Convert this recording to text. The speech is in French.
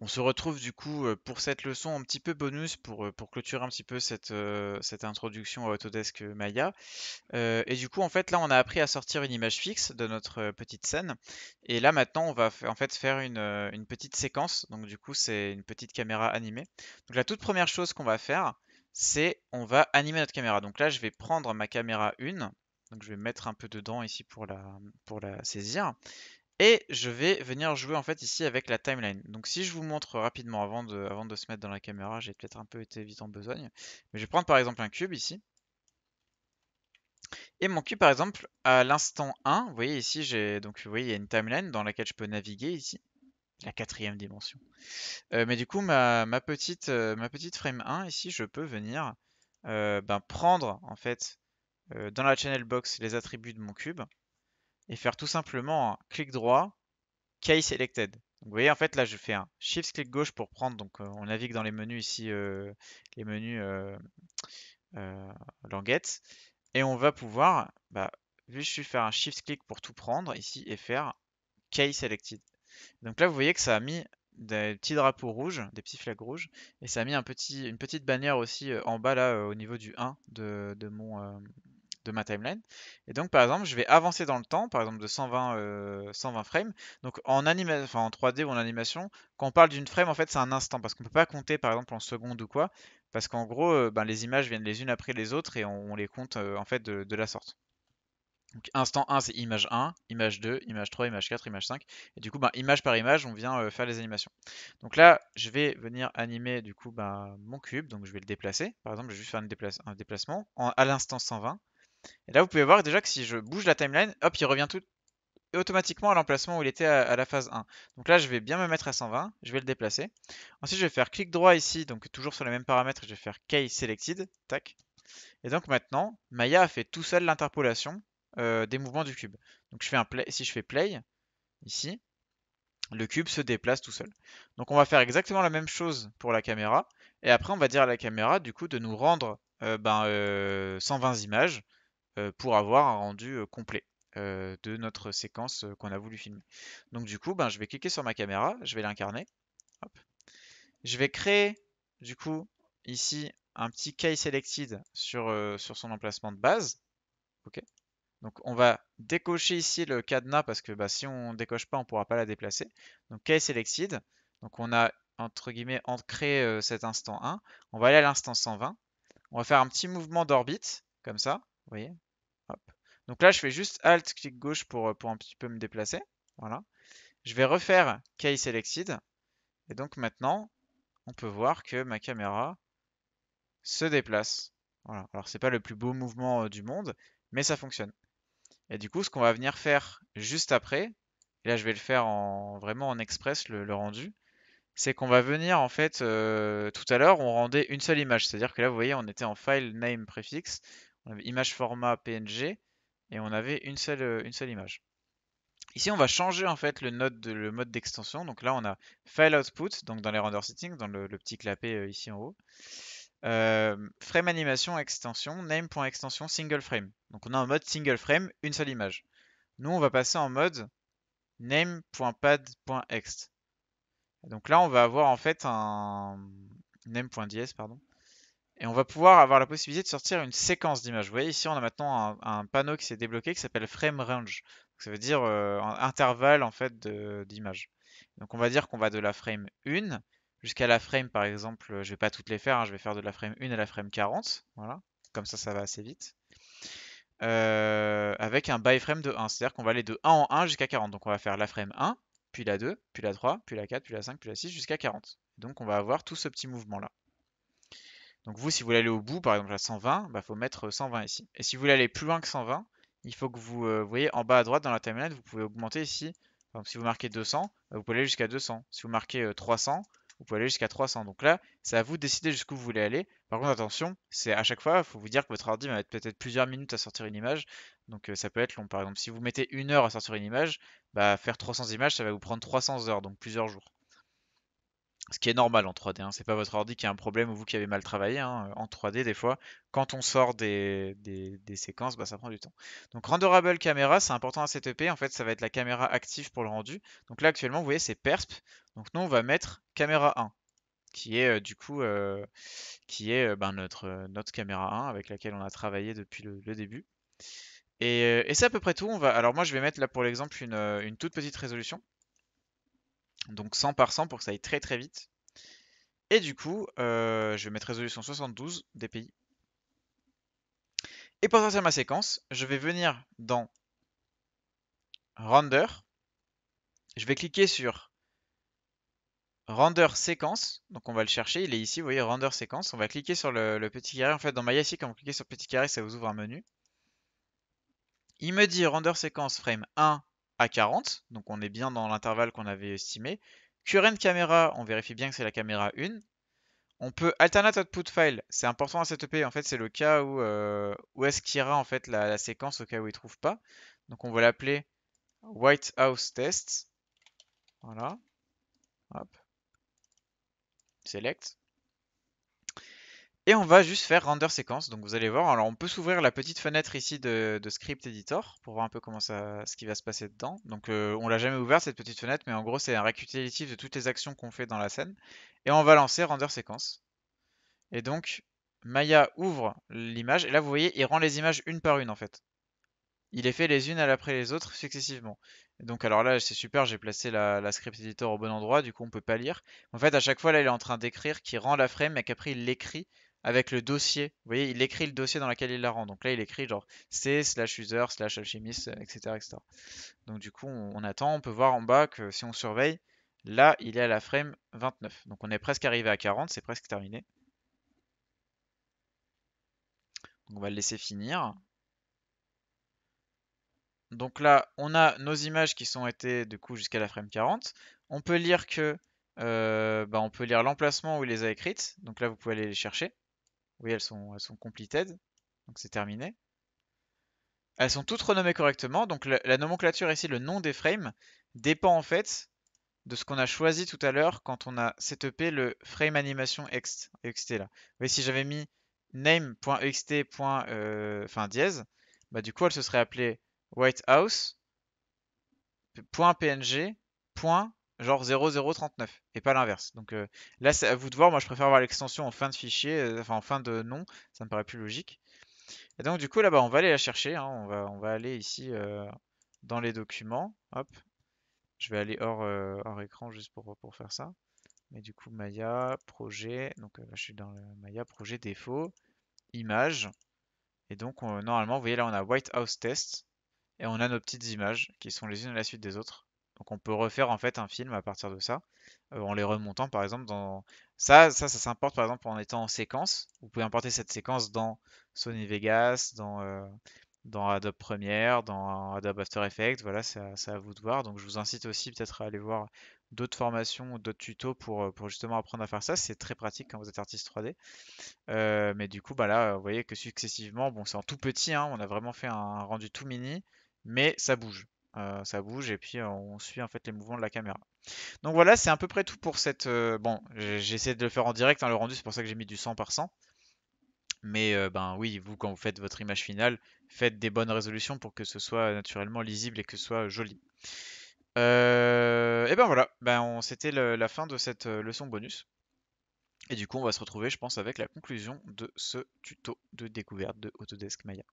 On se retrouve du coup pour cette leçon un petit peu bonus pour clôturer un petit peu cette introduction à Autodesk Maya. Et du coup, en fait, là, on a appris à sortir une image fixe de notre petite scène. Et là, maintenant, on va en fait faire une petite séquence. Donc, du coup, c'est une petite caméra animée. Donc, la toute première chose qu'on va faire, c'est on va animer notre caméra. Donc là, je vais prendre ma caméra 1. Donc, je vais mettre un peu dedans ici pour la saisir. Et je vais venir jouer en fait ici avec la timeline. Donc si je vous montre rapidement avant de se mettre dans la caméra, j'ai peut-être un peu été vite en besogne. Mais je vais prendre par exemple un cube ici. Et mon cube par exemple, à l'instant 1, vous voyez ici, vous voyez, il y a une timeline dans laquelle je peux naviguer ici. La quatrième dimension. Mais du coup, ma petite frame 1 ici, je peux venir prendre en fait dans la channel box les attributs de mon cube et faire tout simplement un clic droit Case selected. Donc, vous voyez, en fait, là, je fais un shift clic gauche pour prendre. Donc, on navigue dans les menus ici, les menus languettes. Et on va pouvoir, vu que je suis faire un shift clic pour tout prendre ici et faire case selected. Donc là, vous voyez que ça a mis des petits drapeaux rouges, des petits flags rouges, et ça a mis une petite bannière aussi en bas là au niveau du 1 de ma timeline. Et donc, par exemple, je vais avancer dans le temps, par exemple de 120 frames. Donc, en 3D ou en animation, quand on parle d'une frame, en fait, c'est un instant parce qu'on peut pas compter, par exemple, en secondes ou quoi, parce qu'en gros, les images viennent les unes après les autres et on les compte en fait de la sorte. Donc, instant 1, c'est image 1, image 2, image 3, image 4, image 5. Et du coup, image par image, on vient faire les animations. Donc là, je vais venir animer du coup mon cube. Donc je vais le déplacer. Par exemple, je vais juste faire un déplacement à l'instant 120. Et là, vous pouvez voir déjà que si je bouge la timeline, hop, il revient tout automatiquement à l'emplacement où il était à la phase 1. Donc là, je vais bien me mettre à 120, je vais le déplacer. Ensuite, je vais faire clic droit ici, donc toujours sur les mêmes paramètres, je vais faire Case Selected, tac. Et donc maintenant, Maya a fait tout seul l'interpolation des mouvements du cube. Donc je fais un play, si je fais play, ici, le cube se déplace tout seul. Donc on va faire exactement la même chose pour la caméra. Et après, on va dire à la caméra, du coup, de nous rendre 120 images pour avoir un rendu complet de notre séquence qu'on a voulu filmer. Donc du coup, je vais cliquer sur ma caméra, je vais l'incarner. Hop. Je vais créer du coup ici un petit key selected sur son emplacement de base. Ok. Donc on va décocher ici le cadenas parce que si on décoche pas, on pourra pas la déplacer. Donc key selected. Donc on a entre guillemets ancré cet instant 1. On va aller à l'instant 120. On va faire un petit mouvement d'orbite comme ça. Vous voyez? Hop. Donc là, je fais juste Alt, clic gauche pour un petit peu me déplacer. Voilà. Je vais refaire Key Selected. Et donc maintenant, on peut voir que ma caméra se déplace. Voilà. Alors, c'est pas le plus beau mouvement du monde, mais ça fonctionne. Et du coup, ce qu'on va venir faire juste après, et là, je vais le faire vraiment en express, le rendu, c'est qu'on va venir, en fait, tout à l'heure, on rendait une seule image. C'est-à-dire que là, vous voyez, on était en file name préfixe, on avait image format PNG, et on avait une seule image. Ici, on va changer en fait le mode d'extension. Donc là, on a File Output, donc dans les render settings, dans le petit clapet ici en haut. Frame animation extension, name.extension single frame. Donc on a en mode single frame, une seule image. Nous, on va passer en mode name.pad.ext. Donc là, on va avoir en fait un name.ds, pardon. Et on va pouvoir avoir la possibilité de sortir une séquence d'images. Vous voyez ici, on a maintenant un panneau qui s'est débloqué qui s'appelle Frame Range. Donc, ça veut dire un intervalle en fait d'images. Donc on va dire qu'on va de la frame 1 jusqu'à la frame, par exemple, je vais pas toutes les faire, hein, je vais faire de la frame 1 à la frame 40. Voilà, comme ça va assez vite. Avec un by frame de 1, c'est-à-dire qu'on va aller de 1 en 1 jusqu'à 40. Donc on va faire la frame 1, puis la 2, puis la 3, puis la 4, puis la 5, puis la 6 jusqu'à 40. Donc on va avoir tout ce petit mouvement là. Donc vous, si vous voulez aller au bout, par exemple à 120, il faut mettre 120 ici. Et si vous voulez aller plus loin que 120, il faut que vous voyez en bas à droite dans la timeline, vous pouvez augmenter ici. Par exemple, si vous marquez 200, vous pouvez aller jusqu'à 200. Si vous marquez 300, vous pouvez aller jusqu'à 300. Donc là, c'est à vous de décider jusqu'où vous voulez aller. Par contre, attention, c'est à chaque fois, il faut vous dire que votre ordi va mettre peut-être plusieurs minutes à sortir une image. Donc ça peut être long. Par exemple, si vous mettez 1 heure à sortir une image, faire 300 images, ça va vous prendre 300 heures, donc plusieurs jours. Ce qui est normal en 3D, hein. C'est pas votre ordi qui a un problème ou vous qui avez mal travaillé, hein. En 3D, des fois, quand on sort des séquences, bah, ça prend du temps. Donc renderable camera, c'est important à setuper. En fait, ça va être la caméra active pour le rendu. Donc là, actuellement, vous voyez, c'est persp. Donc nous, on va mettre caméra 1, qui est du coup ben, notre caméra 1 avec laquelle on a travaillé depuis le début. Et c'est à peu près tout. Alors moi, je vais mettre là pour l'exemple une toute petite résolution. Donc 100 par 100 pour que ça aille très très vite. Et du coup, je vais mettre résolution 72 dpi. Et pour sortir ma séquence, je vais venir dans Render. Je vais cliquer sur Render séquence. Donc on va le chercher, il est ici, vous voyez, Render séquence. On va cliquer sur le petit carré. En fait, dans MyASI, quand vous cliquez sur le petit carré, ça vous ouvre un menu. Il me dit Render séquence frame 1 à 40. Donc on est bien dans l'intervalle qu'on avait estimé. Current caméra, on vérifie bien que c'est la caméra 1. On peut alternate output file, c'est important à setuper. En fait, c'est le cas où est-ce qu'il ira en fait la séquence au cas où il trouve pas. Donc on va l'appeler White House Test. Voilà. Hop. Select. Et on va juste faire render séquence. Donc vous allez voir. Alors on peut s'ouvrir la petite fenêtre ici de script editor pour voir un peu ce qui va se passer dedans. Donc on l'a jamais ouvert cette petite fenêtre, mais en gros c'est un récapitulatif de toutes les actions qu'on fait dans la scène. Et on va lancer render séquence. Et donc, Maya ouvre l'image, et là vous voyez, il rend les images une par une en fait. Il les fait les unes après les autres successivement. Et donc alors là c'est super, j'ai placé la script editor au bon endroit, du coup on peut pas lire. En fait à chaque fois là il est en train d'écrire qui rend la frame, et qu'après il l'écrit avec le dossier. Vous voyez, il écrit le dossier dans lequel il la rend. Donc là il écrit genre C/user/alchemist, etc., etc. Donc du coup on attend, on peut voir en bas que si on surveille, là il est à la frame 29. Donc on est presque arrivé à 40, c'est presque terminé. Donc on va le laisser finir. Donc là, on a nos images qui sont été du coup jusqu'à la frame 40. On peut lire on peut lire l'emplacement où il les a écrites. Donc là, vous pouvez aller les chercher. Oui, elles sont completed. Donc c'est terminé. Elles sont toutes renommées correctement. Donc la nomenclature ici, le nom des frames, dépend en fait de ce qu'on a choisi tout à l'heure quand on a setupé le frame animation ext là. Vous voyez, si j'avais mis name.ext, enfin dièse, bah du coup elle se serait appelée whitehouse .png genre 0039 et pas l'inverse. Donc là c'est à vous de voir, moi je préfère avoir l'extension en fin de fichier, enfin en fin de nom, ça me paraît plus logique. Et donc du coup là-bas on va aller la chercher, hein. On va aller ici dans les documents, hop, je vais aller hors écran juste pour faire ça. Mais du coup Maya, projet, donc là je suis dans le Maya, projet défaut, image, et donc normalement vous voyez là on a White House Test, et on a nos petites images qui sont les unes à la suite des autres. Donc on peut refaire en fait un film à partir de ça, en les remontant par exemple dans... Ça s'importe par exemple en étant en séquence. Vous pouvez importer cette séquence dans Sony Vegas, dans Adobe Premiere, dans Adobe After Effects. Voilà, c'est à vous de voir. Donc je vous incite aussi peut-être à aller voir d'autres formations ou d'autres tutos pour justement apprendre à faire ça. C'est très pratique quand vous êtes artiste 3D. Mais du coup, bah là, vous voyez que successivement, bon, c'est en tout petit, hein, on a vraiment fait un rendu tout mini, mais ça bouge. Ça bouge et puis on suit en fait les mouvements de la caméra. Donc voilà, c'est à peu près tout pour cette. Bon, j'ai essayé de le faire en direct, hein, le rendu, c'est pour ça que j'ai mis du 100 par 100. Mais ben oui, vous, quand vous faites votre image finale, faites des bonnes résolutions pour que ce soit naturellement lisible et que ce soit joli. Et ben voilà, c'était la fin de cette leçon bonus. Et du coup, on va se retrouver, je pense, avec la conclusion de ce tuto de découverte de Autodesk Maya.